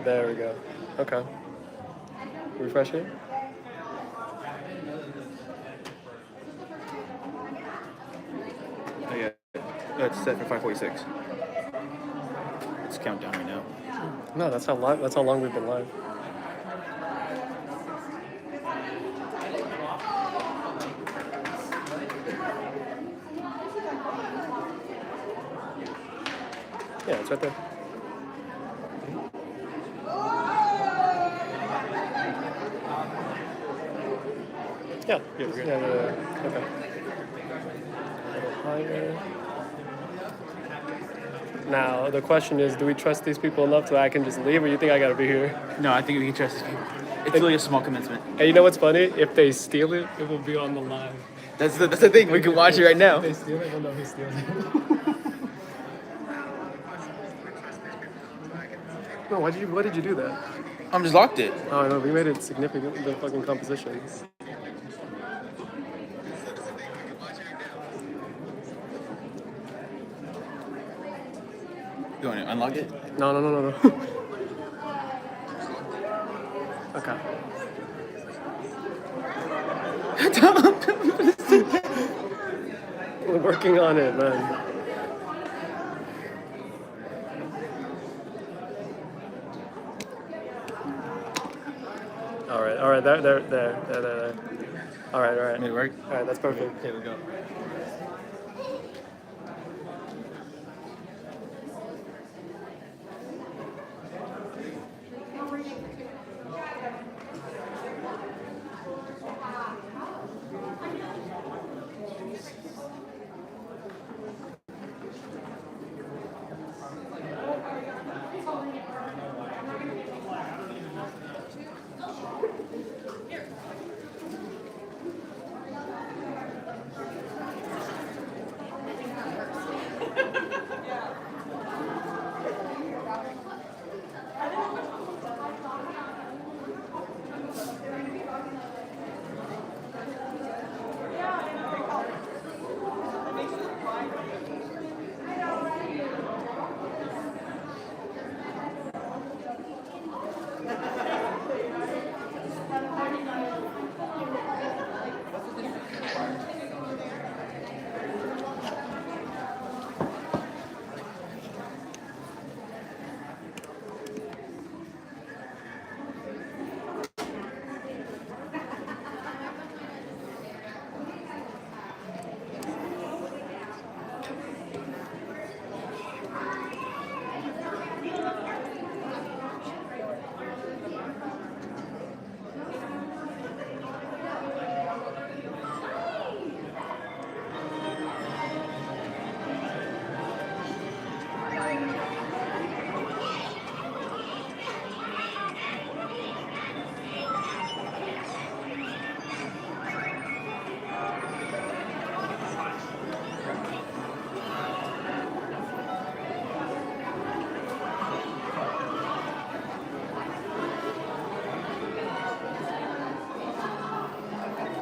There we go. Okay. Refresh it. Oh yeah, it's set for 5:46. It's countdown right now. No, that's how long we've been live. Yeah, it's right there. Yeah. Yeah, we're good. Yeah. Okay. A little higher. Now the question is, do we trust these people enough so I can just leave, or you think I gotta be here? No, I think we can trust these people. It's really a small commencement. And you know what's funny? If they steal it, it will be on the live. That's the thing. We can watch it right now. If they steal it, we'll know who steals it. No, why did you do that? I'm just locked it. Oh no, we made it significant, the fucking composition. You want to unlock it? No. Okay. We're working on it, man. All right. There. All right. Made it work? All right, that's perfect. Here we go.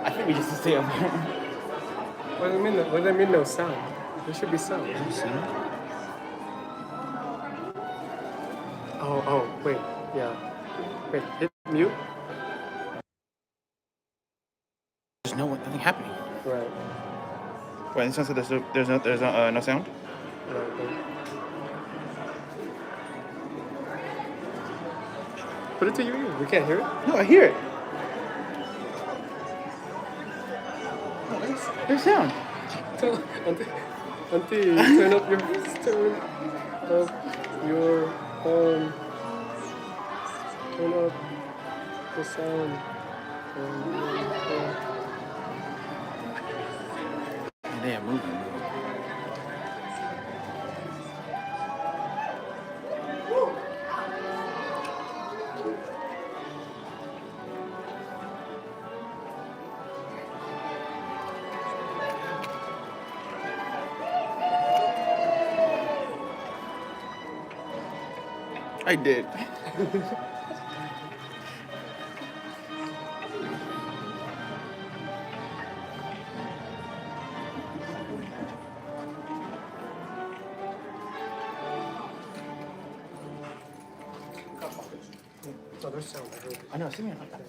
I think we just stay up here. What do you mean? What do they mean no sound? There should be sound. Oh, wait. Yeah. Wait, hit mute? There's nothing happening. Right. Wait, this one said there's no sound? Right. Put it to your ear. We can't hear it? No, I hear it. There's sound. Auntie, turn up your turn up the sound. They are moving. I did. other sound. I heard it. I know, see me, I got it.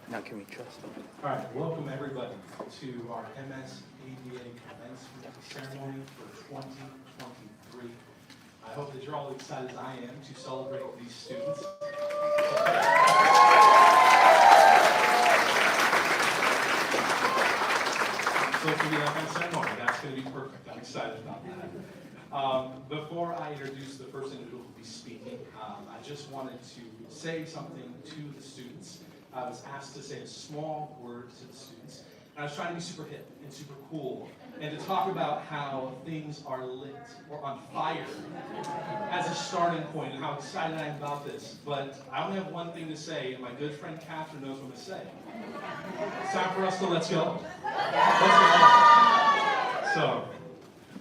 Now can we trust them? All right, welcome everybody to our MS ABA commencement ceremony for 2023. I hope that you're all excited as I am to celebrate these students. So for the MS ceremony, that's going to be perfect. I'm excited about that. Before I introduce the first individual who will be speaking, I just wanted to say something to the students. I was asked to say a small word to the students. And I was trying to be super hip and super cool and to talk about how things are lit or on fire as a starting point and how excited I am about this. But I only have one thing to say, and my good friend Catherine knows what to say. It's time for us to let's go. Let's go. So,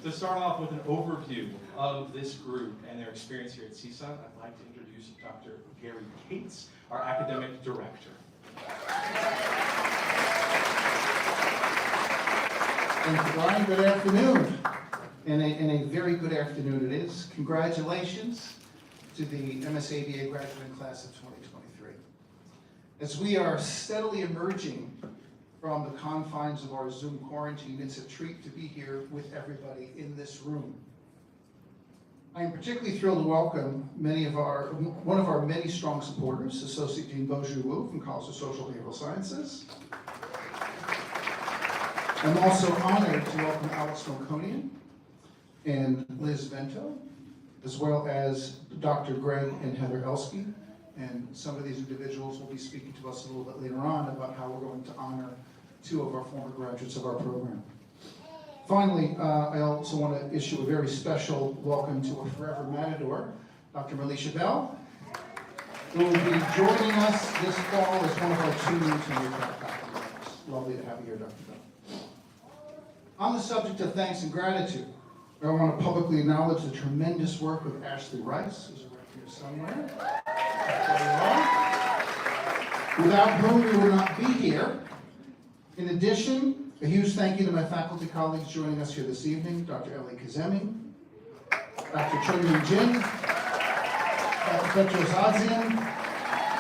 to start off with an overview of this group and their experience here at CSUN, I'd like to introduce Dr. Gary Cates, our academic director. Thank you, Brian. Good afternoon. And a very good afternoon it is. Congratulations to the MSABA graduating class of 2023. As we are steadily emerging from the confines of our Zoom quarantine, it's a treat to be here with everybody in this room. I am particularly thrilled to welcome one of our many strong supporters, Associate Dean Boju Wu from College of Social Behavioral Sciences. I'm also honored to welcome Alex Melkonian and Liz Vento, as well as Dr. Greg and Heather Elsky. And some of these individuals will be speaking to us a little bit later on about how we're going to honor two of our former graduates of our program. Finally, I also want to issue a very special welcome to a forever matador, Dr. Melisha Bell, who will be joining us this fall as one of our two new tenure track faculty members. Lovely to have you here, Dr. Bell. On the subject of thanks and gratitude, I want to publicly acknowledge the tremendous work of Ashley Rice, who's right here somewhere. Without whom we would not be here. In addition, a huge thank you to my faculty colleagues joining us here this evening, Dr. Ellie Kazemi, Dr. Chun-Min Jin, Dr. Petros Adzian,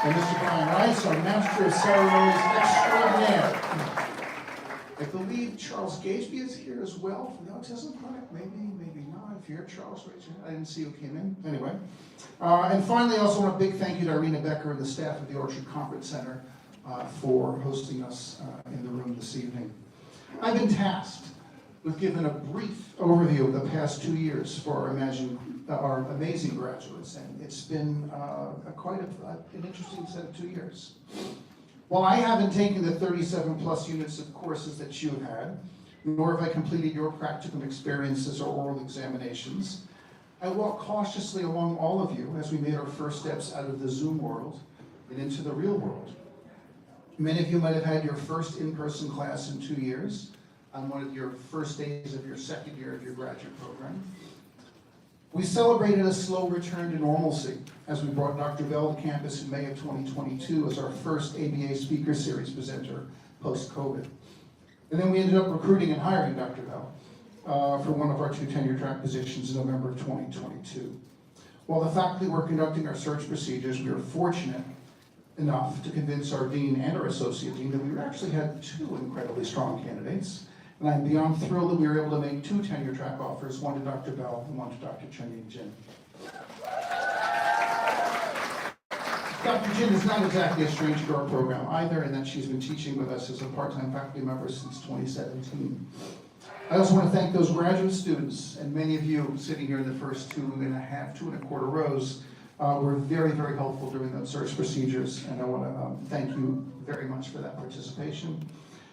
and Mr. Brian Rice, our Master of Ceremonies extraordinaire. I believe Charles Gagesby is here as well from the Autism Project. Maybe not. If you're here, Charles, raise your hand. I didn't see who came in. Anyway. And finally, I also want a big thank you to Irina Becker and the staff of the Orchard Conference Center for hosting us in the room this evening. I've been tasked with giving a brief overview of the past 2 years for our amazing graduates, and it's been quite an interesting set of 2 years. While I haven't taken the 37 plus units of courses that you've had, nor have I completed your practicum experiences or oral examinations, I walked cautiously along all of you as we made our first steps out of the Zoom world and into the real world. Many of you might have had your first in-person class in 2 years on one of your first days of your second year of your graduate program. We celebrated a slow return to normalcy as we brought Dr. Bell to campus in May of 2022 as our first ABA Speaker Series presenter post-COVID. And then we ended up recruiting and hiring Dr. Bell for one of our 2 tenure track positions in November of 2022. While the faculty were conducting our search procedures, we were fortunate enough to convince our dean and our associate dean that we actually had 2 incredibly strong candidates. And I'm beyond thrilled that we were able to make 2 tenure track offers, one to Dr. Bell and one to Dr. Chun-Min Jin. Dr. Jin is not exactly a stranger to our program either, in that she's been teaching with us as a part-time faculty member since 2017. I also want to thank those graduate students, and many of you sitting here in the first 2.25 rows were very, very helpful during those search procedures, and I want to thank you very much for that participation.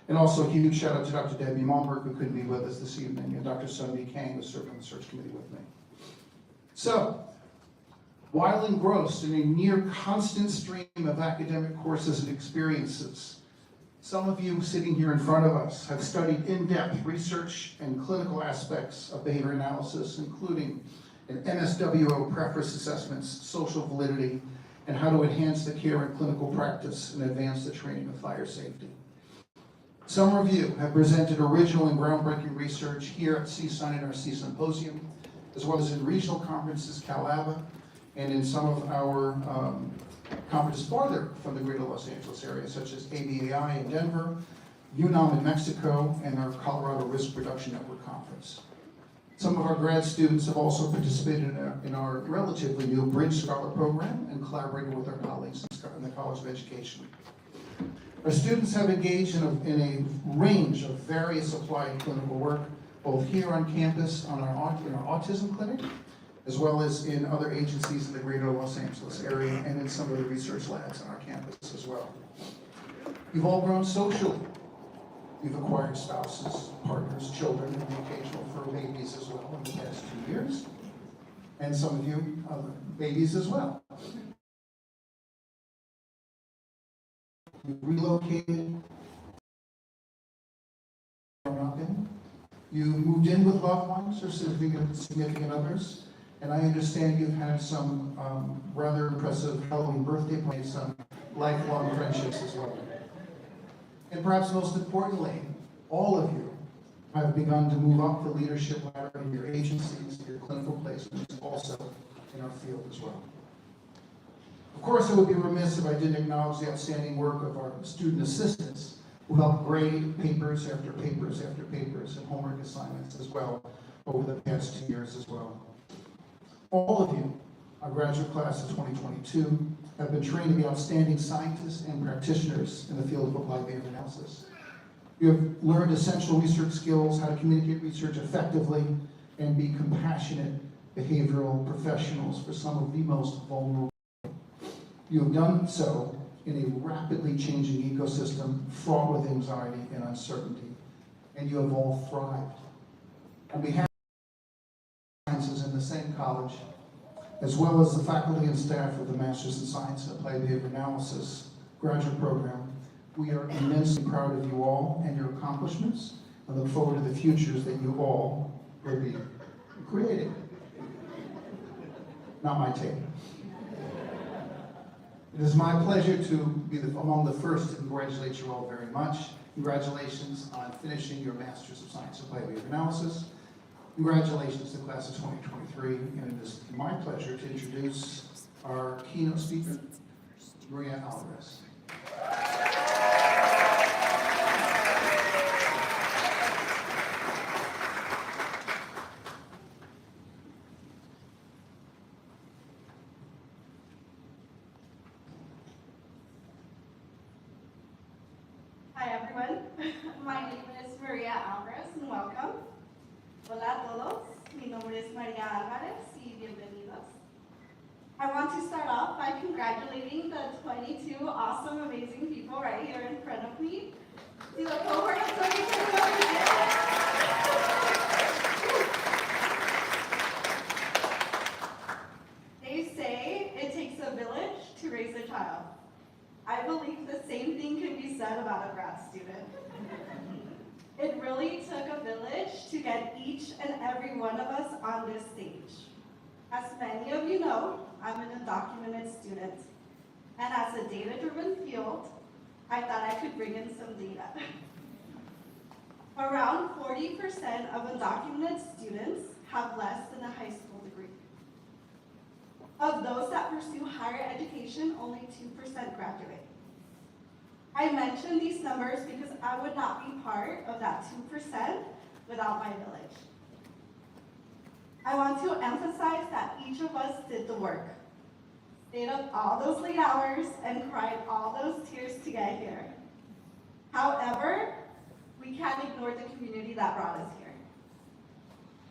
And also a huge shout out to Dr. Debbie Malmberg, who couldn't be with us this evening, and Dr. Sunbi Kang, who served on the search committee with me. So, while engrossed in a near constant stream of academic courses and experiences, some of you sitting here in front of us have studied in-depth research and clinical aspects of behavior analysis, including an MSWO preference assessments, social validity, and how to enhance the care and clinical practice and advance the training of fire safety. Some of you have presented original and groundbreaking research here at CSUN in our CSymposium, as well as in regional conferences, CalABA, and in some of our conferences farther from the greater Los Angeles area, such as ABAI in Denver, UNAM in Mexico, and our Colorado Risk Reduction Network Conference. Some of our grad students have also participated in our relatively new Bridge Scholar program and collaborated with our colleagues in the College of Education. Our students have engaged in a range of various applied clinical work, both here on campus in our autism clinic, as well as in other agencies in the greater Los Angeles area and in some of the research labs on our campus as well. You've all grown socially. You've acquired spouses, partners, children, and the occasional fur babies as well in the past 2 years. And some of you, babies as well. You relocated, you moved in with loved ones or significant others, and I understand you've had some rather impressive Halloween birthday parties, some lifelong friendships as well. And perhaps most importantly, all of you have begun to move up the leadership ladder in your agencies, your clinical placements, also in our field as well. Of course, I would be remiss if I didn't acknowledge the outstanding work of our student assistants who helped grade papers after papers after papers and homework assignments as well over the past 2 years as well. All of you, our graduate class of 2022, have been trained to be outstanding scientists and practitioners in the field of applied behavior analysis. You have learned essential research skills, how to communicate research effectively, and be compassionate behavioral professionals for some of the most vulnerable. You have done so in a rapidly changing ecosystem fraught with anxiety and uncertainty, and you have all thrived. On behalf of sciences in the same college, as well as the faculty and staff of the Masters in Science and Applied Behavior Analysis graduate program, we are immensely proud of you all and your accomplishments and look forward to the futures that you all will be creating. Not my take. It is my pleasure to be among the first to congratulate you all very much. Congratulations on finishing your Masters of Science and Applied Behavior Analysis. Congratulations to the class of 2023, and it is my pleasure to introduce our keynote speaker, Maria Alvarez. Hi everyone, my name is Maria Alvarez and welcome. Hola a todos, mi nombre es María Álvarez y bienvenidos. I want to start off by congratulating the 22 awesome, amazing people right here in front of me. To the cohort of 2022. They say it takes a village to raise a child. I believe the same thing can be said about a grad student. It really took a village to get each and every one of us on this stage. As many of you know, I'm an undocumented student. And as a data-driven field, I thought I could bring in some data. Around 40% of undocumented students have less than a high school degree. Of those that pursue higher education, only 2% graduate. I mention these numbers because I would not be part of that 2% without my village. I want to emphasize that each of us did the work, stayed up all those late hours and cried all those tears to get here. However, we can't ignore the community that brought us here.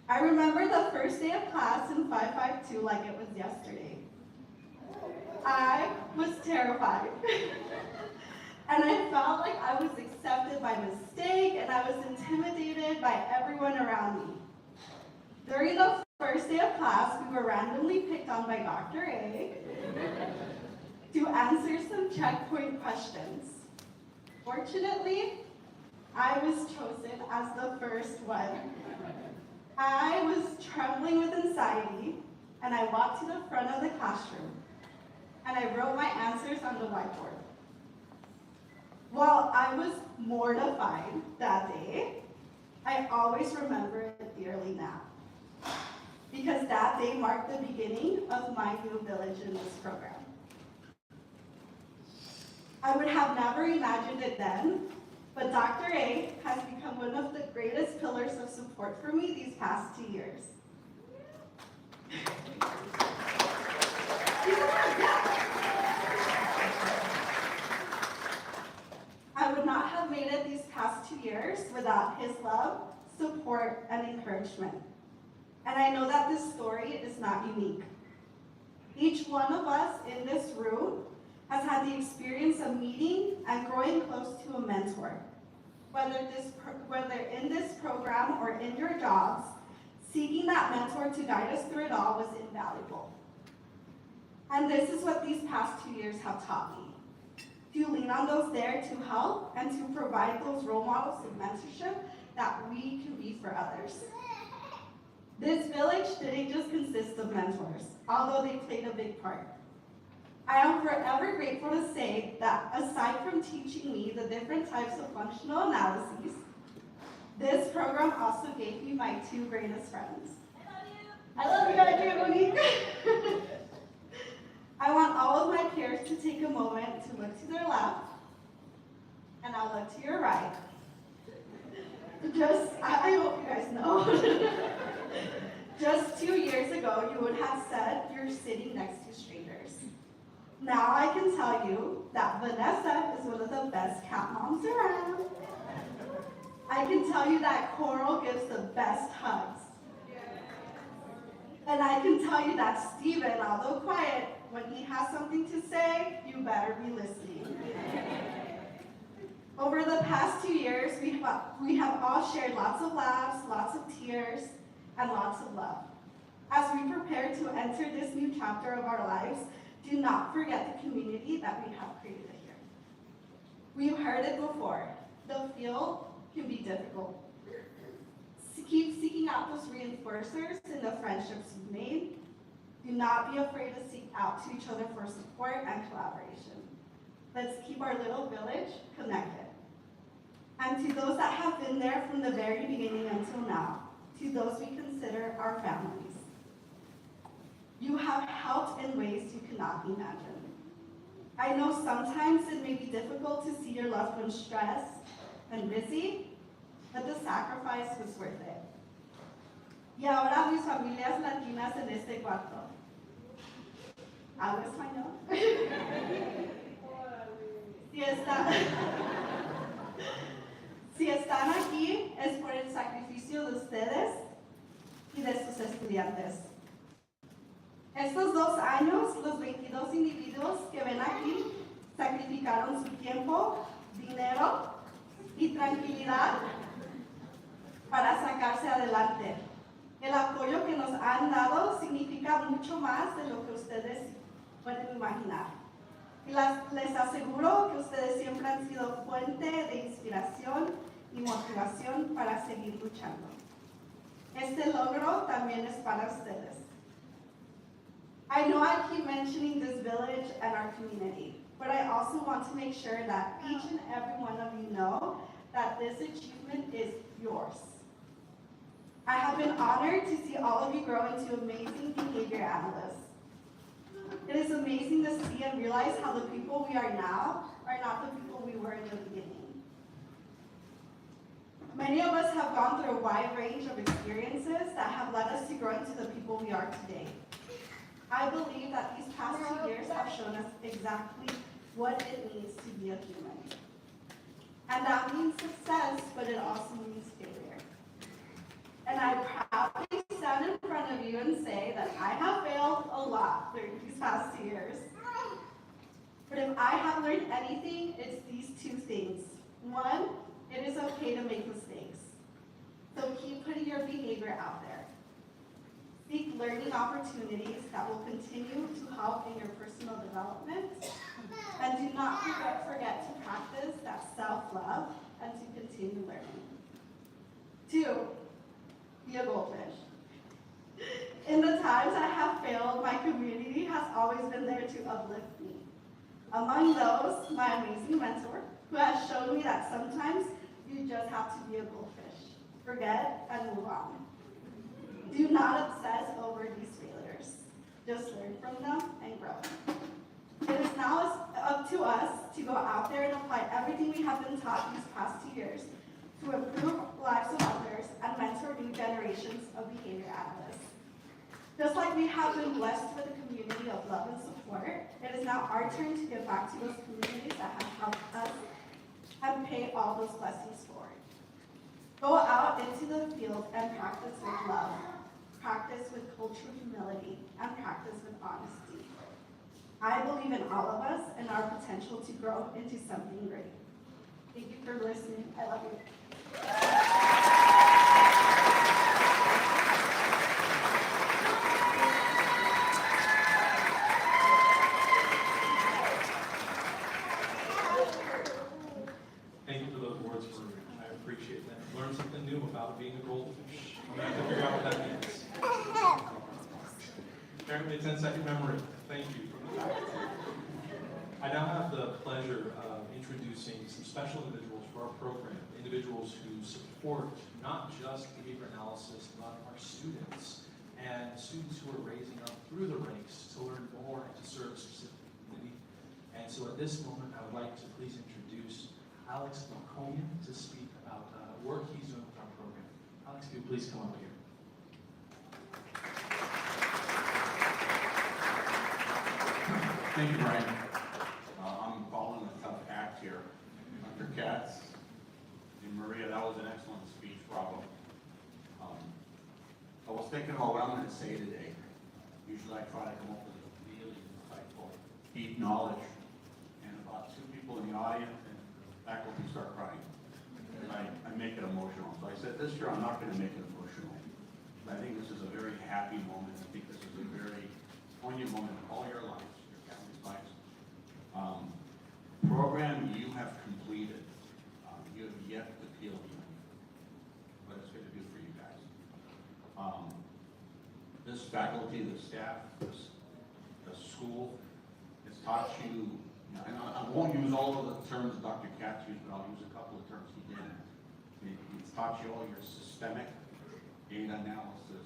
I remember the first day of class in 552 like it was yesterday. I was terrified. And I felt like I was accepted by mistake and I was intimidated by everyone around me. During the first day of class, we were randomly picked on by Dr. A to answer some checkpoint questions. Fortunately, I was chosen as the first one. I was trembling with anxiety and I walked to the front of the classroom and I wrote my answers on the whiteboard. While I was mortified that day, I always remember it dearly now. because that day marked the beginning of my new village in this program. I would have never imagined it then, but Dr. A has become one of the greatest pillars of support for me these past 2 years. I would not have made it these past 2 years without his love, support, and encouragement. And I know that this story is not unique. Each one of us in this room has had the experience of meeting and growing close to a mentor. Whether in this program or in your jobs, seeking that mentor to guide us through it all was invaluable. And this is what these past 2 years have taught me. To lean on those there to help and to provide those role models of mentorship that we can be for others. This village didn't just consist of mentors, although they played a big part. I am forever grateful to say that aside from teaching me the different types of functional analyses, this program also gave me my 2 greatest friends. I love you. I love you, Monique. I want all of my peers to take a moment to look to their left, and I'll look to your right. I hope you guys know. Just 2 years ago, you would have said you're sitting next to strangers. Now I can tell you that Vanessa is one of the best cat moms around. I can tell you that Coral gives the best hugs. And I can tell you that Steven, although quiet, when he has something to say, you better be listening. Over the past 2 years, we have all shared lots of laughs, lots of tears, and lots of love. As we prepare to enter this new chapter of our lives, do not forget the community that we have created here. We've heard it before. The field can be difficult. Keep seeking out those reinforcers in the friendships you've made. Do not be afraid to seek out to each other for support and collaboration. Let's keep our little village connected. And to those that have been there from the very beginning until now, to those we consider our families, you have helped in ways you cannot imagine. I know sometimes it may be difficult to see your loved ones stressed and busy, but the sacrifice was worth it. Y ahora mis familias latinas en este cuarto. ¿Hablo español? Si están aquí es por el sacrificio de ustedes y de sus estudiantes. Estos 2 años, los 22 individuos que ven aquí sacrificaron su tiempo, dinero y tranquilidad para sacarse adelante. El apoyo que nos han dado significa mucho más de lo que ustedes pueden imaginar. Y les aseguro que ustedes siempre han sido fuente de inspiración y motivación para seguir luchando. Este logro también es para ustedes. I know I keep mentioning this village and our community, but I also want to make sure that each and every one of you know that this achievement is yours. I have been honored to see all of you grow into amazing behavior analysts. It is amazing to see and realize how the people we are now are not the people we were in the beginning. Many of us have gone through a wide range of experiences that have led us to grow into the people we are today. I believe that these past 2 years have shown us exactly what it means to be a human. And that means success, but it also means failure. And I proudly stand in front of you and say that I have failed a lot during these past 2 years. But if I have learned anything, it's these 2 things. 1, it is okay to make mistakes. So keep putting your behavior out there. Seek learning opportunities that will continue to help in your personal development. And do not forget to practice that self-love and to continue learning. 2, be a goldfish. In the times I have failed, my community has always been there to uplift me. Among those, my amazing mentor, who has shown me that sometimes you just have to be a goldfish. Forget and move on. Do not obsess over these failures. Just learn from them and grow. It is now up to us to go out there and apply everything we have been taught these past 2 years to improve lives of others and mentor new generations of behavior analysts. Just like we have been blessed with a community of love and support, it is now our turn to give back to those communities that have helped us and pay all those blessings forward. Go out into the field and practice with love, practice with cultural humility, and practice with honesty. I believe in all of us and our potential to grow into something great. Thank you for listening. I love you. Thank you for those words, Maria. I appreciate that. Learn something new about being a goldfish. I'm going to have to figure out what that means. Apparently a 10-second memory. Thank you from the faculty. I now have the pleasure of introducing some special individuals for our program, individuals who support not just behavior analysis, but our students, and students who are raising up through the ranks to learn more and to serve a specific community. And so at this moment, I would like to please introduce Alex McConian to speak about work he's doing with our program. Alex, if you please come up here. Thank you, Brian. I'm following a tough act here. Dr. Katz and Maria, that was an excellent speech, bravo. I was thinking about what I'm going to say today. Usually I try to come up with a really insightful, deep knowledge, and about 2 people in the audience and faculty start crying. And I make it emotional. So I said this year I'm not going to make it emotional. I think this is a very happy moment. I think this is a very poignant moment in all your lives, your family's lives. Program you have completed, you have yet to feel the what it's going to do for you guys. This faculty, the staff, the school has taught you, and I won't use all of the terms Dr. Katz used, but I'll use a couple of terms he didn't. It's taught you all your systemic data analysis,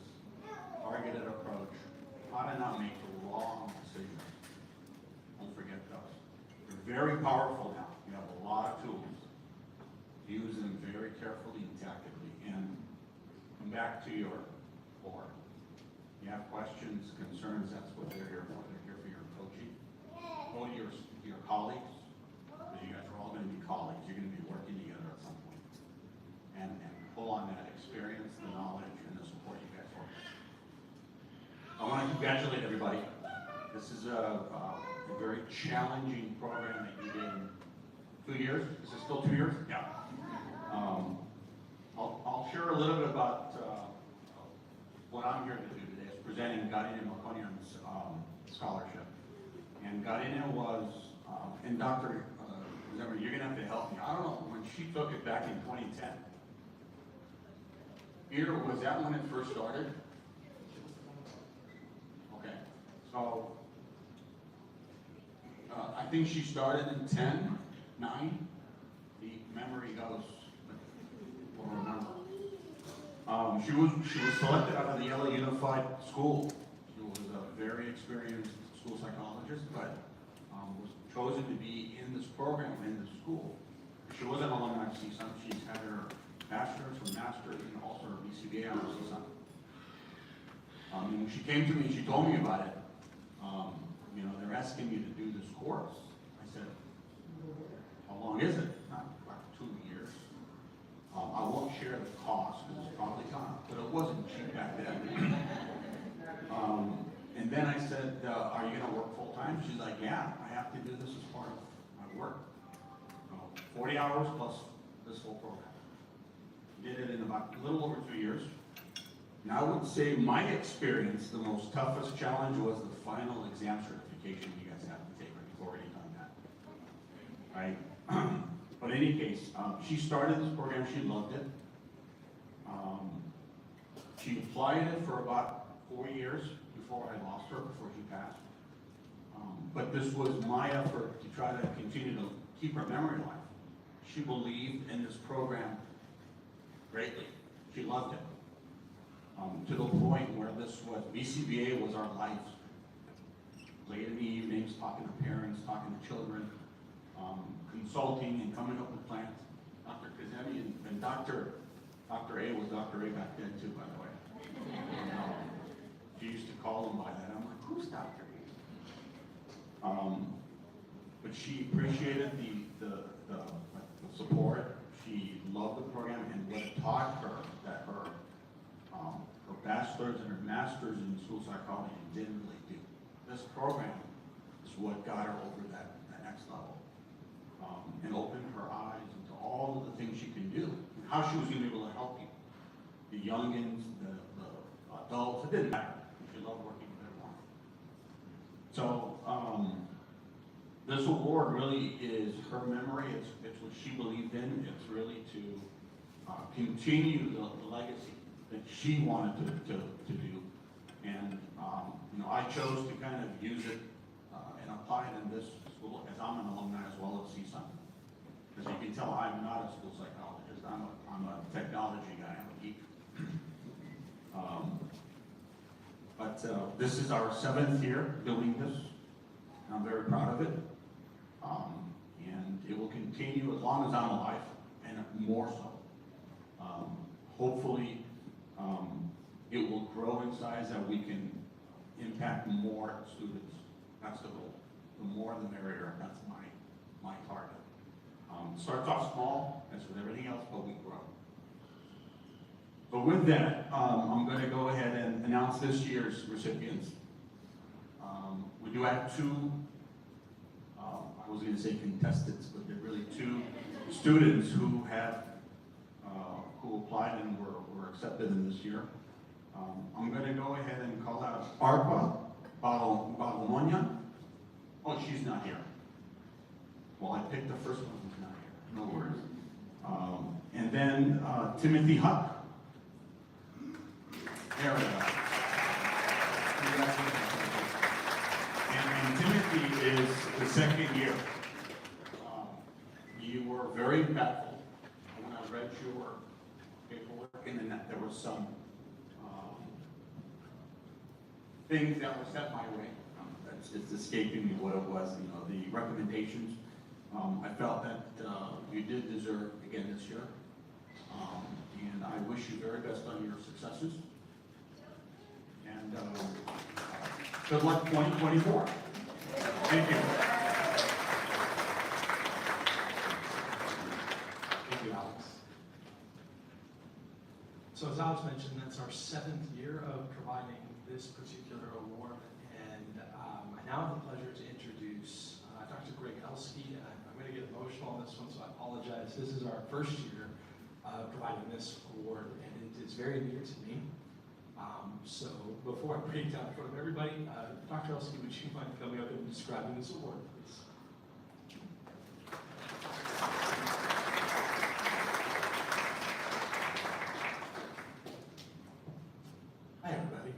targeted approach, how to not make the wrong decisions. Don't forget those. They're very powerful now. You have a lot of tools. Use them very carefully and tactically. And come back to your board. You have questions, concerns, that's what they're here for. They're here for your coaching. Go to your colleagues, because you guys are all going to be colleagues. You're going to be working together at some point. And pull on that experience, the knowledge, and the support you guys offer. I want to congratulate everybody. This is a very challenging program that you did in 2 years. Is it still 2 years? Yeah. I'll share a little bit about what I'm here to do today. Is presenting Gadine Makonian's scholarship. And Gadine was, and Dr. Zimmer, you're going to have to help me. I don't know, when she took it back in 2010, Peter, was that when it first started? Okay, so I think she started in 10, 9. The memory goes, I don't remember. She was selected out of the LA Unified School. She was a very experienced school psychologist, but was chosen to be in this program in the school. She was an alumni of CSUN. She's had her bachelor's, her master's, and also her BCBA out of CSUN. When she came to me, she told me about it. They're asking me to do this course. I said, how long is it? Not like 2 years. I won't share the cost because it's probably gone, but it wasn't cheap back then. And then I said, are you going to work full time? She's like, yeah, I have to do this as part of my work. 40 hours plus this whole program. Did it in about a little over 2 years. And I would say my experience, the most toughest challenge was the final exam certification you guys have to take. You've already done that. Right? But in any case, she started this program, she loved it. She applied it for about 4 years before I lost her, before she passed. But this was my effort to try to continue to keep her memory alive. She believed in this program greatly. She loved it. to the point where this was, BCBA was our life. Late in the evenings, talking to parents, talking to children, consulting and coming up with plans. Dr. Kazemi and Dr. A was Dr. A back then too, by the way. She used to call him by that. I'm like, who's Dr. A? But she appreciated the support. She loved the program and what it taught her, that her bachelor's and her master's in school psychology didn't really do. This program is what got her over that next level and opened her eyes into all of the things she can do and how she was going to be able to help people. The youngins, the adults, it didn't matter. She loved working with everyone. So this award really is her memory. It's what she believed in. It's really to continue the legacy that she wanted to do. And I chose to kind of use it and apply it in this school as I'm an alumni as well as CSUN. As you can tell, I'm not a school psychologist. I'm a technology guy. I'm a geek. But this is our 7th year doing this. I'm very proud of it. And it will continue as long as I'm alive, and more so. Hopefully, it will grow in size that we can impact more students. That's the goal. The more the merrier. That's my target. Starts off small, as with everything else, but we grow. But with that, I'm going to go ahead and announce this year's recipients. We do have 2, I was going to say contestants, but they're really 2 students who have who applied and were accepted in this year. I'm going to go ahead and call out Arpa Balomonia. Oh, she's not here. Well, I picked the first one who's not here. No worries. And then Timothy Huck. There we go. And Timothy is the 2nd year. You were very impactful when I read your paperwork, and then there was some things that were set my way. It's escaping me what it was, the recommendations. I felt that you did deserve again this year. And I wish you very best on your successes. And good luck 2024. Thank you. Thank you, Alex. So as Alex mentioned, that's our 7th year of providing this particular award, and I now have the pleasure to introduce Dr. Greg Elsky. I'm going to get emotional on this one, so I apologize. This is our 1st year providing this award, and it is very near to me. So before I break down in front of everybody, Dr. Elsky, would you mind coming up and describing this award, please? Hi, everybody.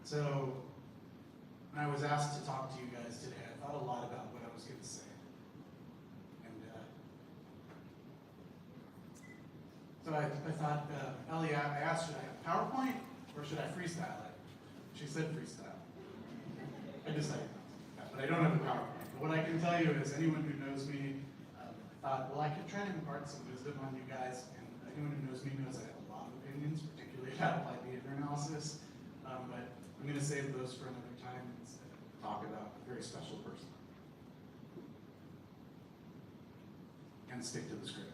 So, when I was asked to talk to you guys today, I thought a lot about what I was going to say. And so I thought, Ellie, I asked, should I have PowerPoint or should I freestyle it? She said freestyle. I decided not to, but I don't have a PowerPoint. But what I can tell you is anyone who knows me thought, well, I could try to impart some wisdom on you guys, and anyone who knows me knows I have a lot of opinions, particularly about applied behavior analysis, but I'm going to save those for another time and instead talk about a very special person. And stick to the script.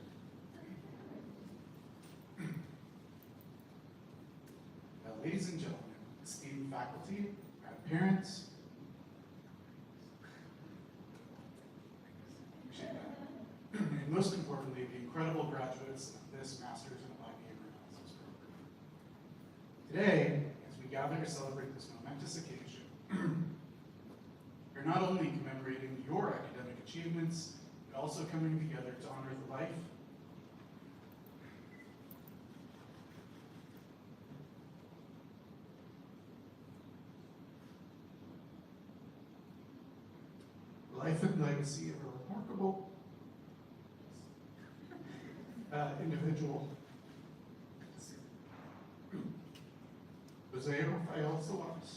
Ladies and gentlemen, esteemed faculty, parents, and most importantly, the incredible graduates of this Master's in Applied Behavior Analysis program. Today, as we gather to celebrate this momentous occasion, we're not only commemorating your academic achievements, but also coming together to honor the life, and legacy of a remarkable individual Jose Rafael Solares.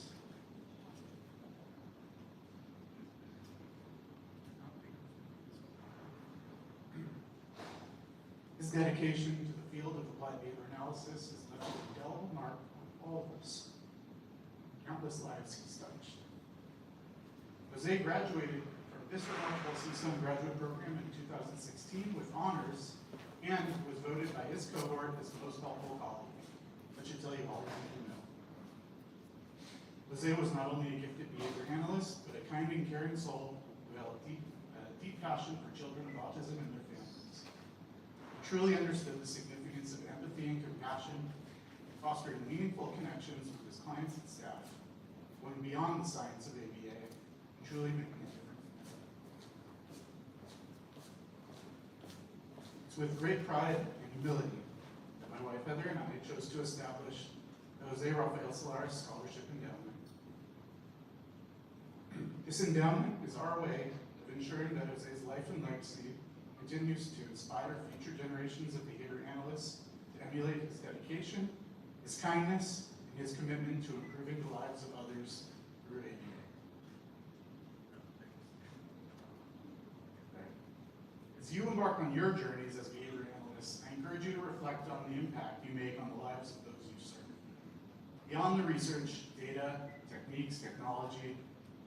His dedication to the field of applied behavior analysis has left an indelible mark on all of us. Countless lives he's touched. Jose graduated from this remarkable CSUN graduate program in 2016 with honors and was voted by his cohort as the most helpful colleague. That should tell you all you need to know. Jose was not only a gifted behavior analyst, but a kind and caring soul who held a deep passion for children with autism and their families. He truly understood the significance of empathy and compassion, fostering meaningful connections with his clients and staff, going beyond the science of ABA, and truly making a difference. It's with great pride and humility that my wife Heather and I chose to establish the Jose Rafael Solares Scholarship Endowment. This endowment is our way of ensuring that Jose's life and legacy continues to inspire future generations of behavior analysts to emulate his dedication, his kindness, and his commitment to improving the lives of others through ABA. As you embark on your journeys as behavior analysts, I encourage you to reflect on the impact you make on the lives of those you serve. Beyond the research, data, techniques, technology,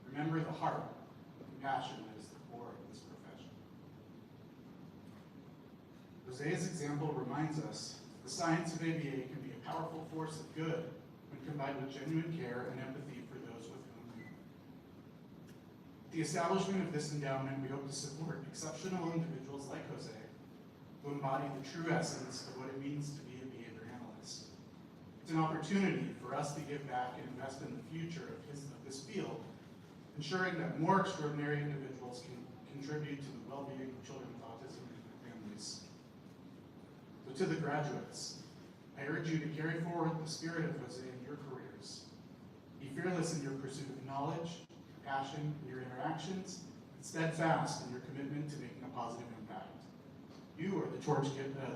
remember the heart and compassion that is the core of this profession. Jose's example reminds us that the science of ABA can be a powerful force of good when combined with genuine care and empathy for those with whom we work. With the establishment of this endowment, we hope to support exceptional individuals like Jose who embody the true essence of what it means to be a behavior analyst. It's an opportunity for us to give back and invest in the future of this field, ensuring that more extraordinary individuals can contribute to the well-being of children with autism and their families. So to the graduates, I urge you to carry forward the spirit of Jose in your careers. Be fearless in your pursuit of knowledge, passion in your interactions, and steadfast in your commitment to making a positive impact. You are the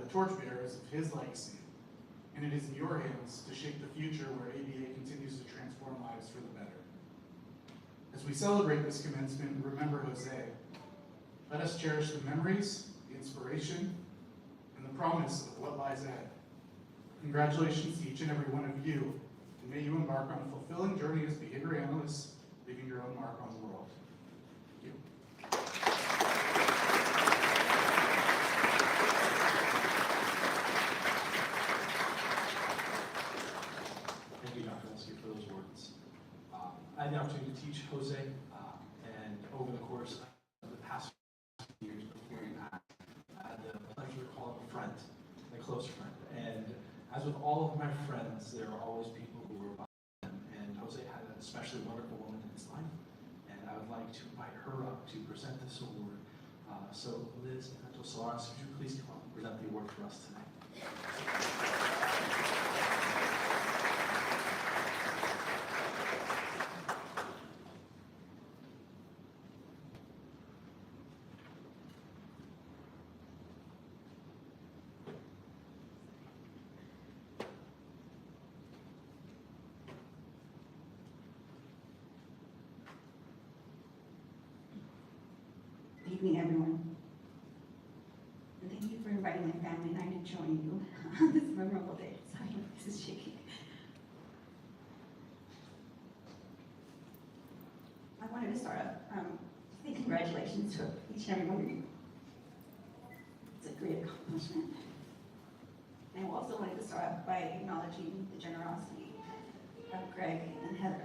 torchbearers of his legacy, and it is in your hands to shape the future where ABA continues to transform lives for the better. As we celebrate this commencement, remember Jose. Let us cherish the memories, the inspiration, and the promise of what lies ahead. Congratulations to each and every one of you, and may you embark on a fulfilling journey as behavior analysts, leaving your own mark on the world. Thank you. Thank you, Dr. Lesky, for those words. I had the opportunity to teach Jose, and over the course of the past few years before he passed, I had the pleasure of calling him a friend, a close friend. And as with all of my friends, there are always people who were behind them, and Jose had an especially wonderful woman in his life, and I would like to invite her up to present this award. So Liz Solares, would you please come up and present the award for us tonight? Good evening, everyone. And thank you for inviting my family and I to join you on this memorable day. Sorry, my voice is shaking. I wanted to start off saying congratulations to each and every one of you. It's a great accomplishment. And I also wanted to start off by acknowledging the generosity of Greg and Heather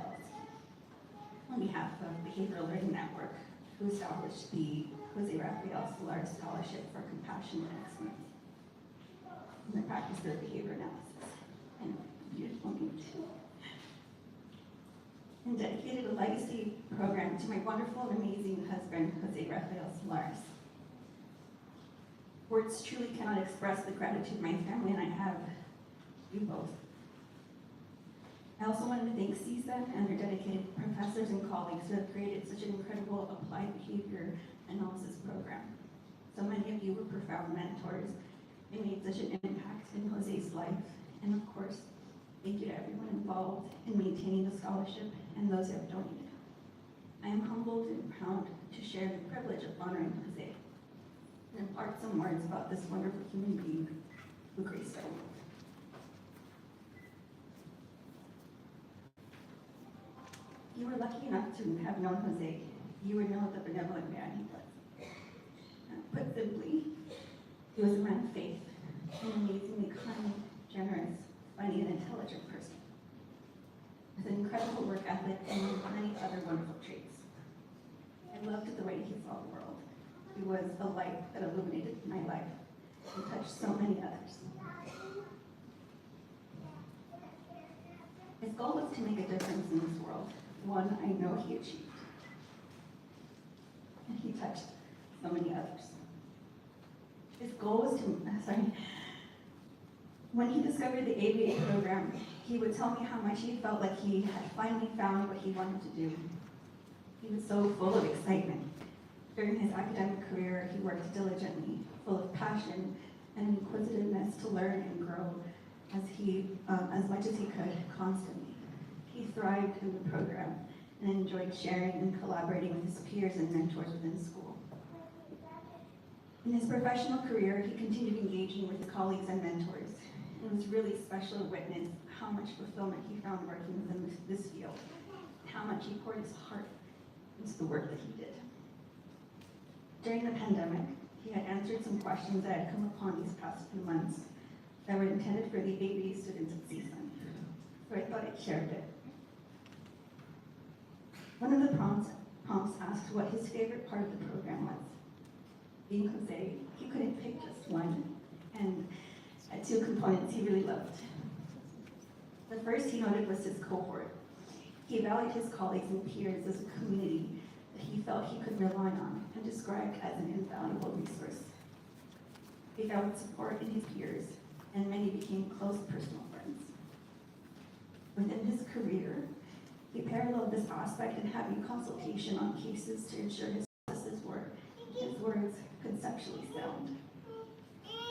on behalf of Behavioral Learning Network, who established the Jose Rafael Solares Scholarship for Compassion and Excellence in the practice of behavior analysis. And beautiful name too. And dedicated a legacy program to my wonderful and amazing husband, Jose Rafael Solares. Words truly cannot express the gratitude my family and I have you both. I also wanted to thank CSUN and their dedicated professors and colleagues who have created such an incredible applied behavior analysis program. So many of you were profound mentors and made such an impact in Jose's life. And of course, Thank you to everyone involved in maintaining the scholarship and those who have donated. I am humbled and proud to share the privilege of honoring Jose and impart some words about this wonderful human being who graced our world. If you were lucky enough to have known Jose, you would know the benevolent man he was. Put simply, he was a man of faith, an amazingly kind, generous, funny, and intelligent person, with an incredible work ethic and many other wonderful traits. I loved the way he saw the world. He was a light that illuminated my life and touched so many others. His goal was to make a difference in this world, one I know he achieved. And he touched so many others. His goal was when he discovered the ABA program, he would tell me how much he felt like he had finally found what he wanted to do. He was so full of excitement. During his academic career, he worked diligently, full of passion and inquisitiveness to learn and grow as much as he could constantly. He thrived in the program and enjoyed sharing and collaborating with his peers and mentors within school. In his professional career, he continued engaging with colleagues and mentors. It was really special to witness how much fulfillment he found working within this field, how much he poured his heart into the work that he did. During the pandemic, he had answered some questions that had come upon these past few months that were intended for the ABA students at CSUN, so I thought I'd share it. One of the prompts asked what his favorite part of the program was. Being Jose, he couldn't pick just one, and had two components he really loved. The first he noted was his cohort. He valued his colleagues and peers as a community that he felt he could rely on and described as an invaluable resource. He found support in his peers, and many became close personal friends. Within his career, he paralleled this aspect in having consultation on cases to ensure his processes were, in his words, conceptually sound.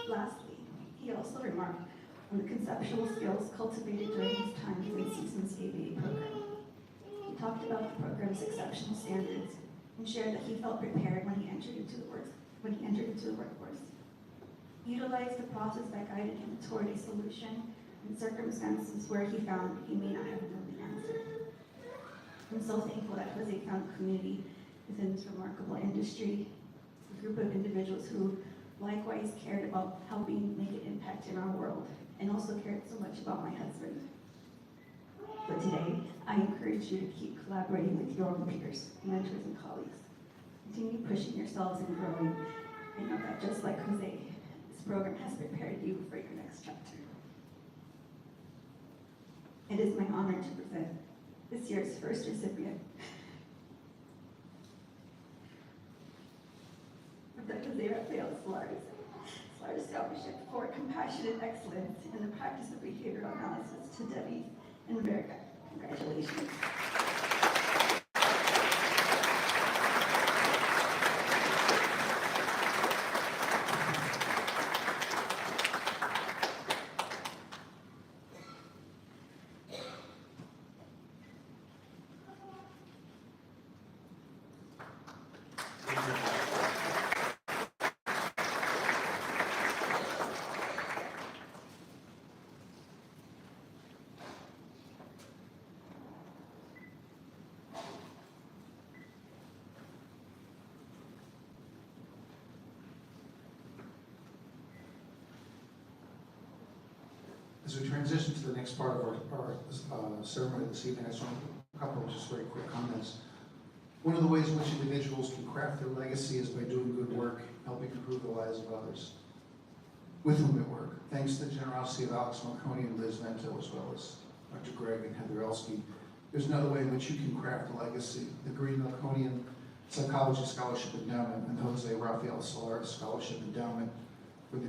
Lastly, he also remarked on the conceptual skills cultivated during his time within CSUN's ABA program. He talked about the program's exceptional standards and shared that he felt prepared when he entered into the workforce. He utilized the process that guided him toward a solution in circumstances where he found he may not have known the answer. I'm so thankful that Jose found a community within this remarkable industry, a group of individuals who likewise cared about helping make an impact in our world, and also cared so much about my husband. But today, I encourage you to keep collaborating with your own peers, mentors, and colleagues. Continue pushing yourselves and growing, and know that just like Jose, this program has prepared you for your next chapter. It is my honor to present this year's first recipient of the Jose Rafael Solares Scholarship for Compassionate Excellence in the Practice of Behavioral Analysis to Debbie and Verga. Congratulations. As we transition to the next part of our ceremony this evening, I just want to make a couple of just very quick comments. One of the ways in which individuals can craft their legacy is by doing good work, helping improve the lives of others with whom they work. Thanks to the generosity of Alex Marconi and Liz Vento, as well as Dr. Greg and Heather Elsky, there's another way in which you can craft a legacy. The Green Milconian Psychology Scholarship Endowment and the Jose Rafael Solares Scholarship Endowment for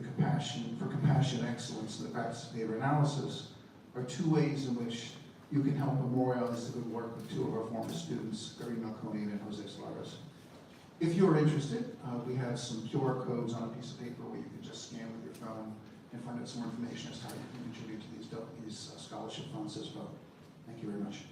compassion excellence in the practice of behavior analysis are two ways in which you can help memorialize the good work of two of our former students, Green Milconian and Jose Solares. If you're interested, we have some QR codes on a piece of paper where you can just scan with your phone and find out some more information as to how you can contribute to these scholarship funds as well. Thank you very much.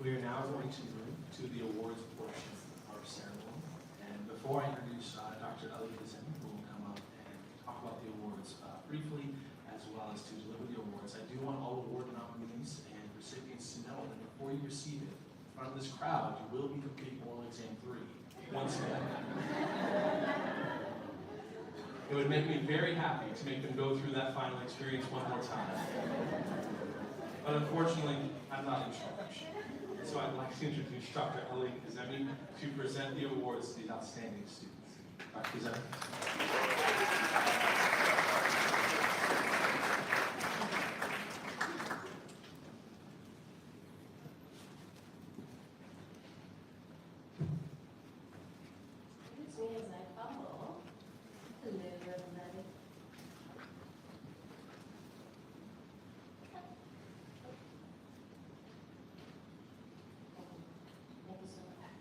We are now going to move to the awards portion of our ceremony. And before I introduce Dr. Ali Kazemi, who will come up and talk about the awards briefly, as well as to deliver the awards, I do want all award nominees and recipients to know that before you receive it, in front of this crowd, you will be completing oral exam 3 once again. It would make me very happy to make them go through that final experience one more time. But unfortunately, I'm not in charge. So I'd like to introduce Dr. Ali Kazemi to present the awards to these outstanding students. Dr. Kazemi. Excuse me as I fumble. Hello, everybody. Thank you so much.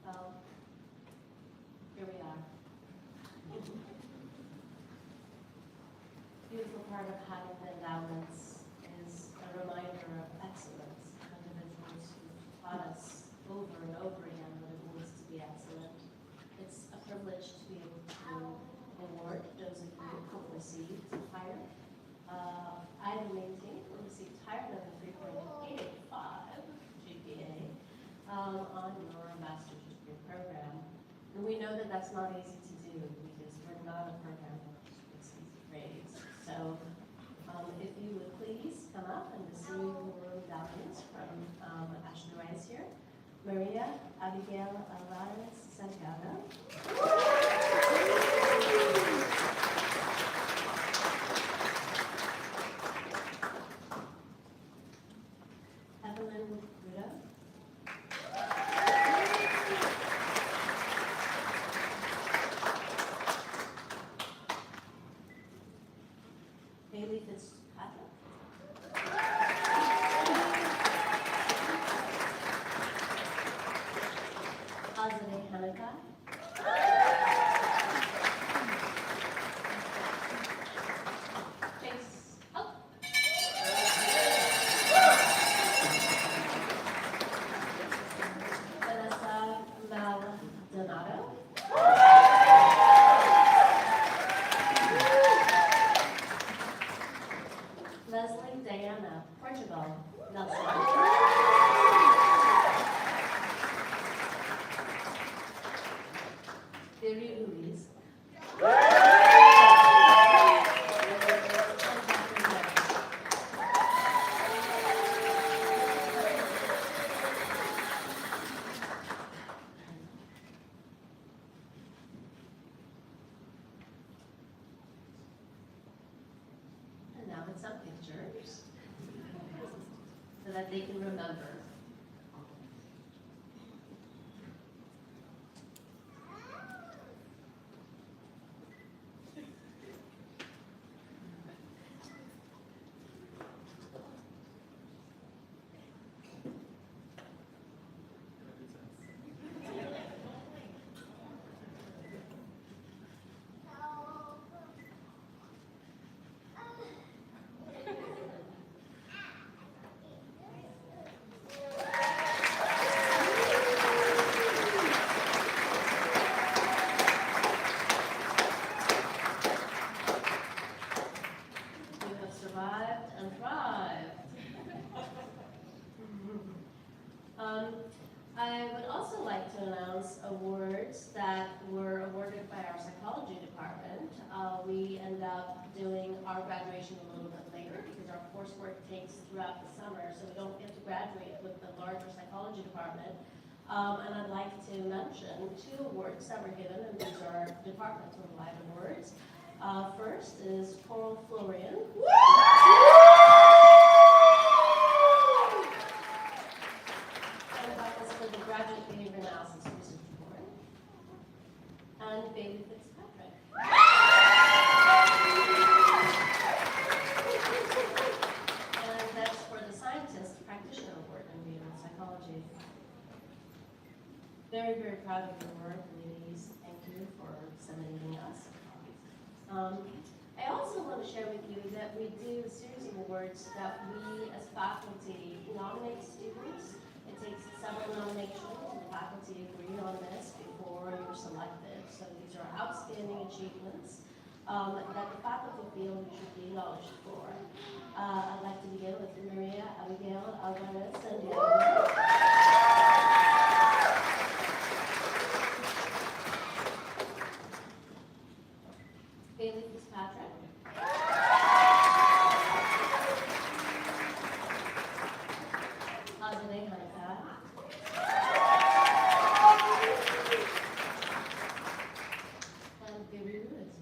Well, here we are. Beautiful part of having the endowments is a reminder of excellence, individuals who taught us over and over again what it means to be excellent. It's a privilege to be able to award those of you who received higher. I maintained or received higher than a 3.85 GPA on your master's degree program. And we know that that's not easy to do because we're not a program that gives easy grades. So if you would please come up and receive your medallions from Ashton Rice here. Maria Abigail Alvarez Santiago. Evelyn Ruda. Bailey Fitzpatrick. Azadeh Hanukkah. Chase Hope. Vanessa Maldonado. Leslie Diana Portugal Nelson. Viri Ruiz. And now it's some pictures so that they can remember. You have survived and thrived. I would also like to announce awards that were awarded by our psychology department. We end up doing our graduation a little bit later because our coursework takes throughout the summer, so we don't get to graduate with the larger psychology department. And I'd like to mention 2 awards that were given, and these are departmental-wide awards. First is Coral Florian. And that was for the Graduate Behavior Analysis Research Award. And Bailey Fitzpatrick. And that's practitioner award in behavioral psychology. Very, very proud of your work, ladies. Thank you for disseminating us. I also want to share with you that we do a series of awards that we as faculty nominate students. It takes several nominations, and the faculty agree on this before you're selected. So these are outstanding achievements that the faculty feel you should be acknowledged for. I'd like to begin with Maria Abigail Alvarez and Bailey Fitzpatrick. Azalea Hanika. And Baby Lewis.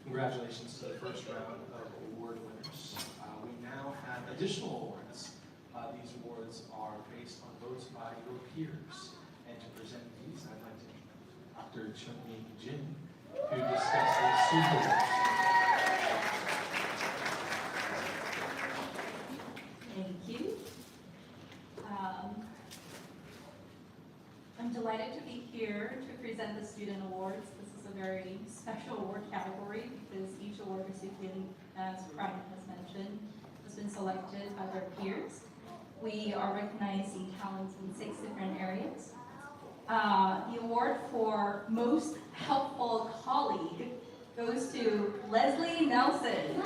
Congratulations to the first round of award winners. We now have additional awards. These awards are based on votes by your peers. And to present these, I'd like to Dr. Chun-Ming Jin, who discusses student awards. Thank you. I'm delighted to be here to present the student awards. This is a very special award category because each award recipient, as Brian has mentioned, has been selected by their peers. We are recognizing talents in 6 different areas. The award for most helpful colleague goes to Leslie Nelson.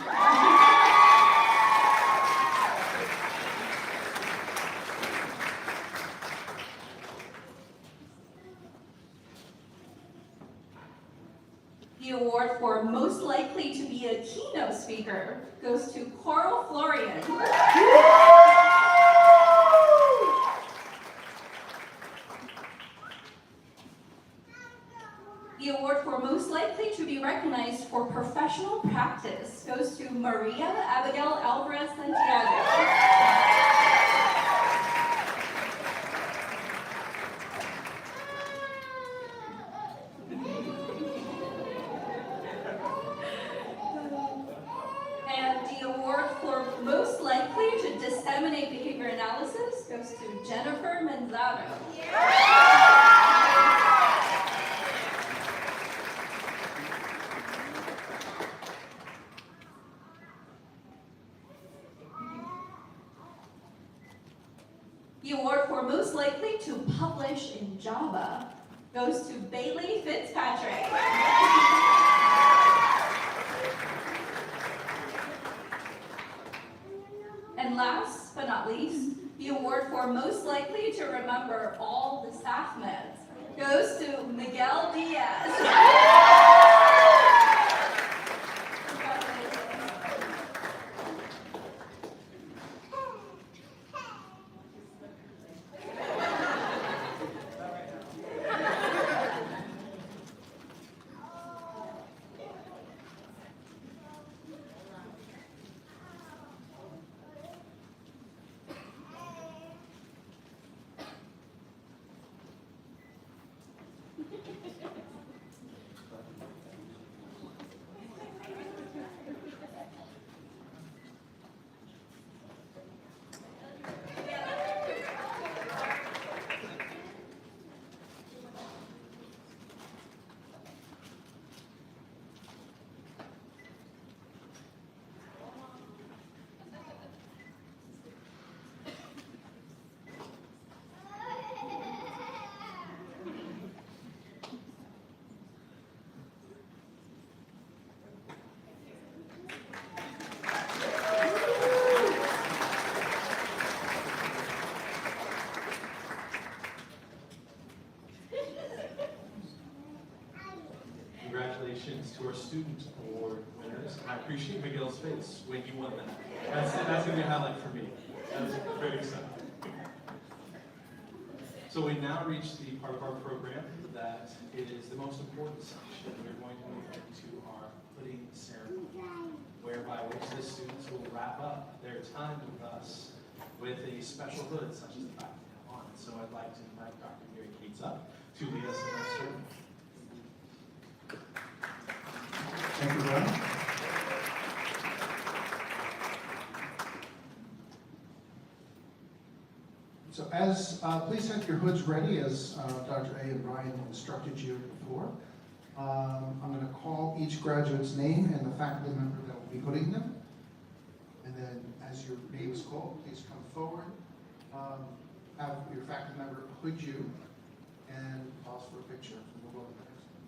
The award for most likely to be a keynote speaker goes to Coral Florian. The award for most likely to be recognized for professional practice goes to Maria Abigail Alvarez Santiago. And the award for most likely to disseminate behavior analysis goes to Jennifer Manzano. The award for most likely to publish in Java goes to Bailey Fitzpatrick. And last but not least, the award for most likely to remember all the staff meds goes to Miguel Diaz. congratulations to our student award winners. I appreciate Miguel's face when he won that. That's gonna be a highlight for me. That was very exciting. So we now reach the part of our program that it is the most important section. We're going to move into our hooding ceremony, whereby which the students will wrap up their time with us with a special hood such as the fact they have on. So I'd like to invite Dr. Gary Cates up to lead us in that ceremony. Thank you, Brian. So please have your hoods ready as Dr. A and Brian instructed you before. I'm going to call each graduate's name and the faculty member that will be hooding them. And then as your name is called, please come forward. Have your faculty member hood you and pause for a picture. And we'll go to the next one.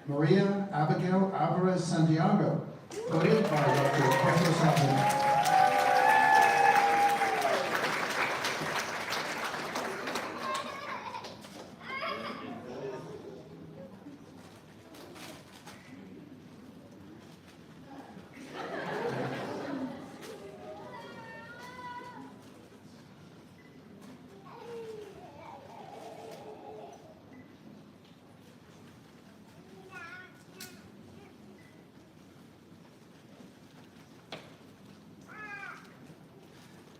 Maria Abigail Alvarez Santiago, hooded by Dr. Porto Santiago.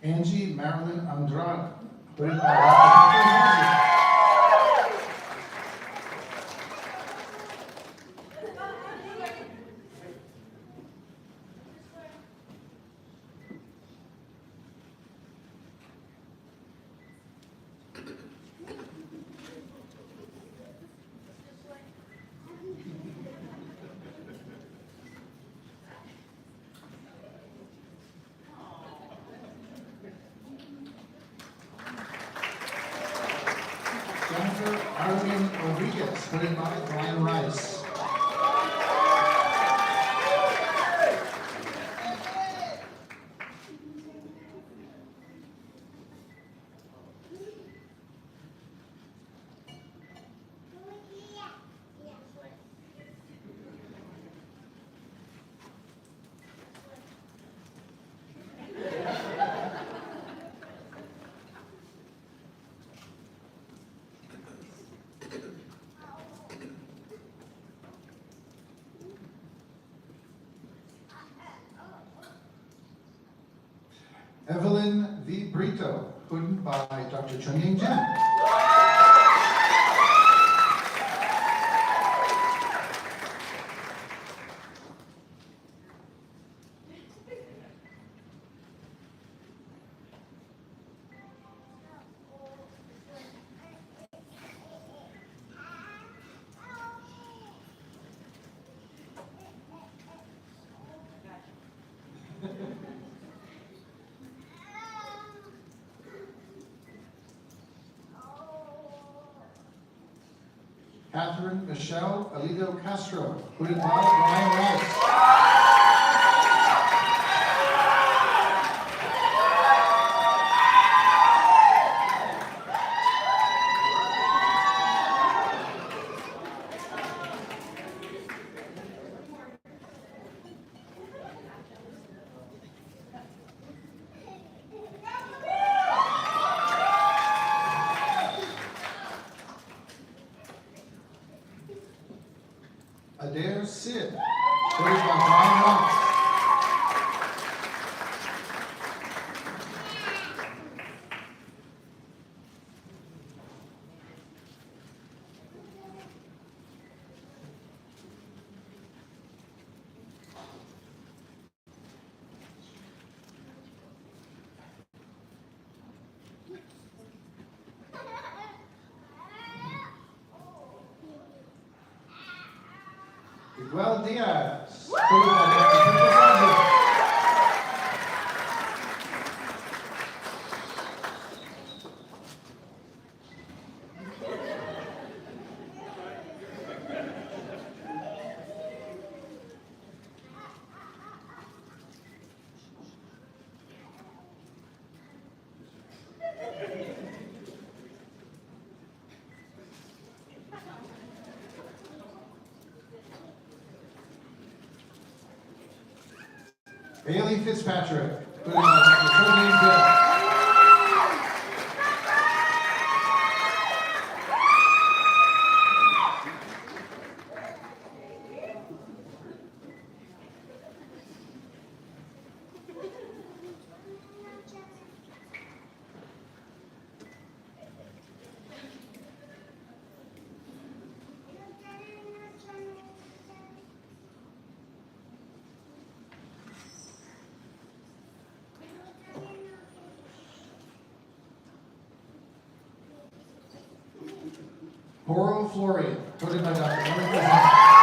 Angie Marilyn Andrade, hooded by Dr. Jennifer Arlene Rodriguez, hooded by Brian Rice. Evelyn V. Brito, hooded by Dr. Chunying Jen. Catherine Michelle Alito Castro, hooded by Brian Rice. Adair Sid, hooded by Brian Rice. Miguel Diaz, hooded by Dr. Porto Santiago. Bailey Fitzpatrick, put in by Dr. Tony Gill. Oral Florian, put in by Dr. Jerrico.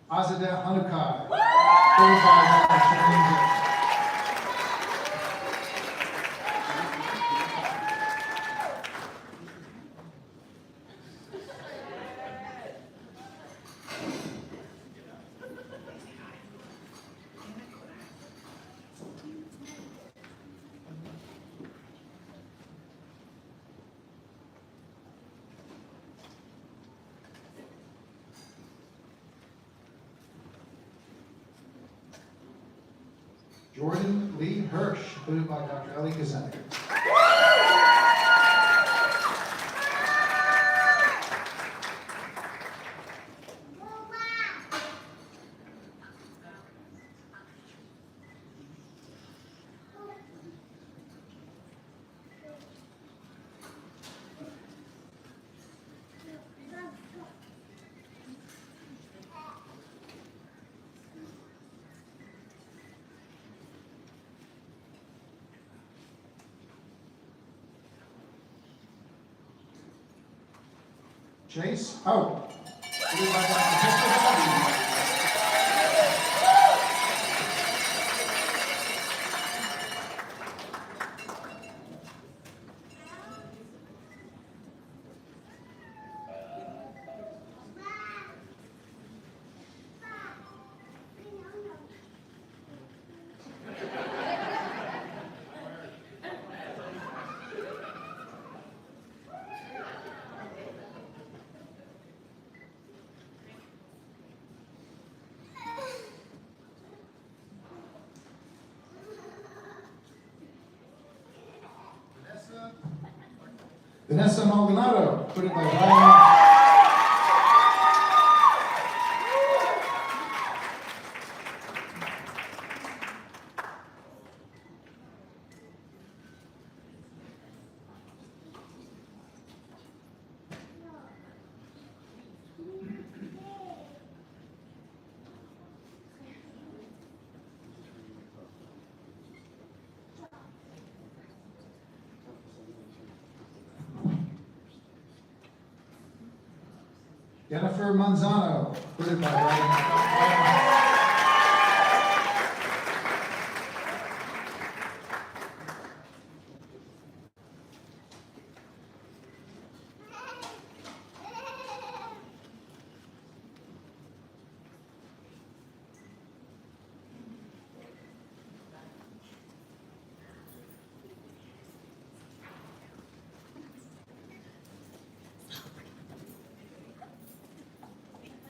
Azadeh Hanukkah, put in by Dr. Tony Gill. Jordan Lee Hirsch, put in by Dr. Ellie Kazemi. Chase Out, put in by Dr. Hector. Vanessa Maldonado, put in by Ryan. Jennifer Manzano, put in by Ryan.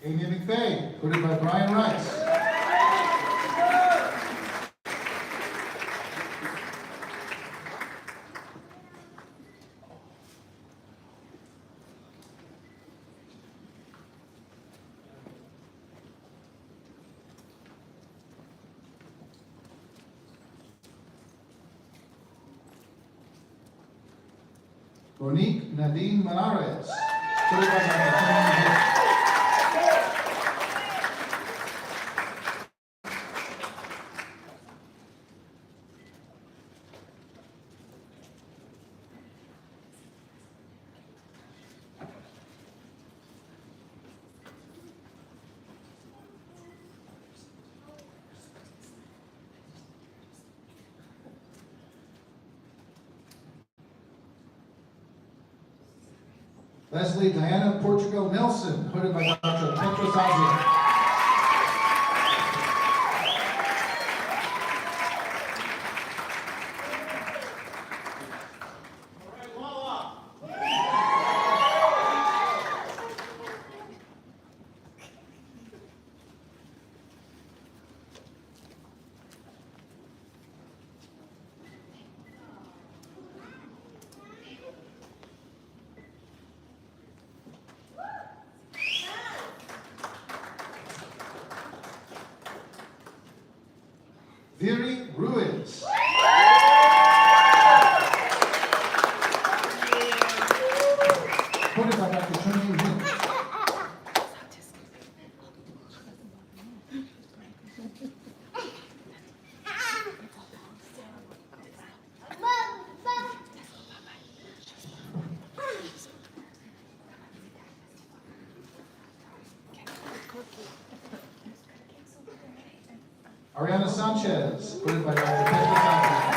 Amy McVeigh, put in by Brian Rice. Monique Nadine Manares, put in by Dr. Tony Gill. Leslie Diana Portugal Nelson, hooded by Dr. Petrosazia. Viri Ruiz. Hooded by Dr. Chun Jin. Ariana Sanchez, hooded by Dr. Petrosazia.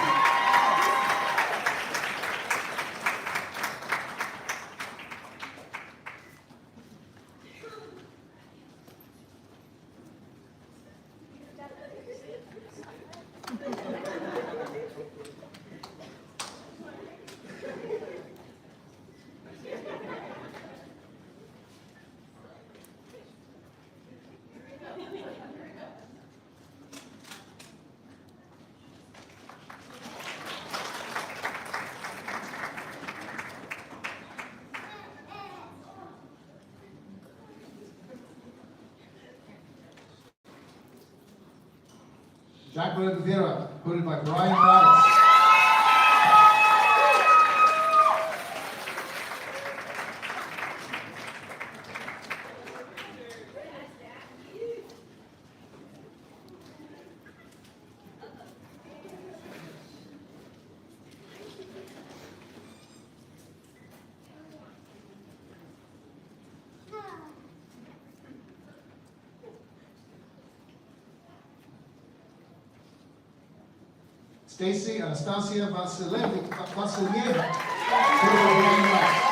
Jacqueline Vera, hooded by Brian Rice. Stacy Anastasia Vasilyeva, hooded by Brian Rice.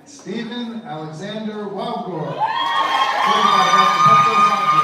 Stephen Alexander Wildgore, hooded by Dr. Petrosazia.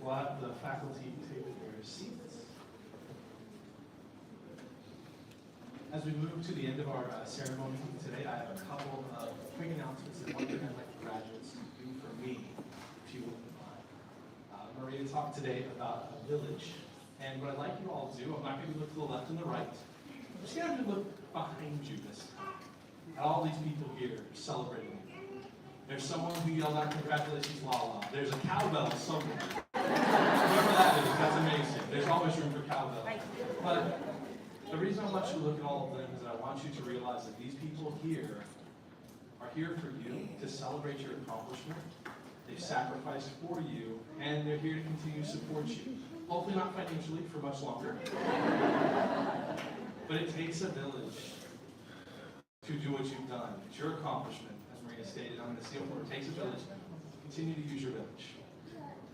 We'll have the faculty take their seats. As we move to the end of our ceremony today, I have a couple of quick announcements and one thing I'd like the graduates to do for me, if you wouldn't mind. Maria talked today about a village, and what I'd like you all to do, I'm not going to look to the left and the right, I'm just going to look behind you this time, at all these people here celebrating. There's someone who yelled out congratulations, la la. There's a cowbell somewhere. Whoever that is, that's amazing. There's always room for cowbell. But the reason I want you to look at all of them is that I want you to realize that these people here are here for you to celebrate your accomplishment. They've sacrificed for you, and they're here to continue to support you. Hopefully not financially for much longer. But it takes a village to do what you've done. It's your accomplishment. Stated, I'm going to say it takes a village. Continue to use your village.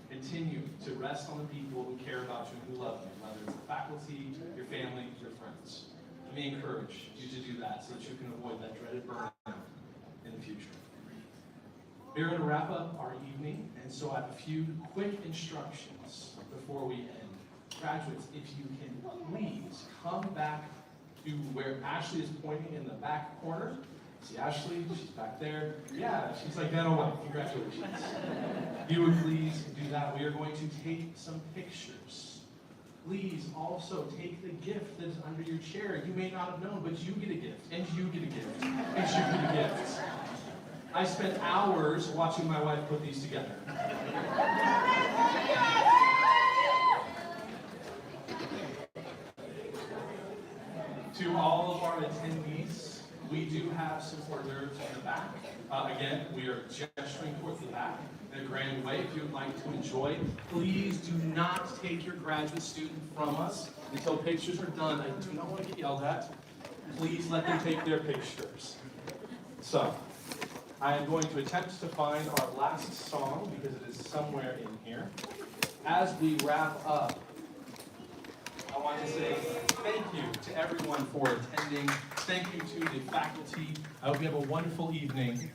Continue to rest on the people who care about you and who love you, whether it's the faculty, your family, your friends. Let me encourage you to do that so that you can avoid that dreaded burnout in the future. We're going to wrap up our evening, and so I have a few quick instructions before we end. graduates, if you can please come back to where Ashley is pointing in the back corner. See Ashley, she's back there. Yeah, she's like that away. Congratulations. If you would please do that. We are going to take some pictures. Please also take the gift that is under your chair. You may not have known, but you get a gift, and you get a gift, and you get a gift. I spent hours watching my wife put these together. To all of our attendees, we do have some hors d'oeuvres in the back. Again, we are gesturing towards the back in a grand way. If you would like to enjoy, please do not take your graduate student from us until pictures are done. I do not want to get yelled at. Please let them take their pictures. So, I am going to attempt to find our last song because it is somewhere in here. As we wrap up, I want to say thank you to everyone for attending. Thank you to the faculty. I hope you have a wonderful evening.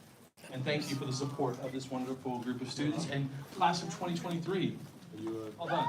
And thank you for the support of this wonderful group of students and class of 2023. All done.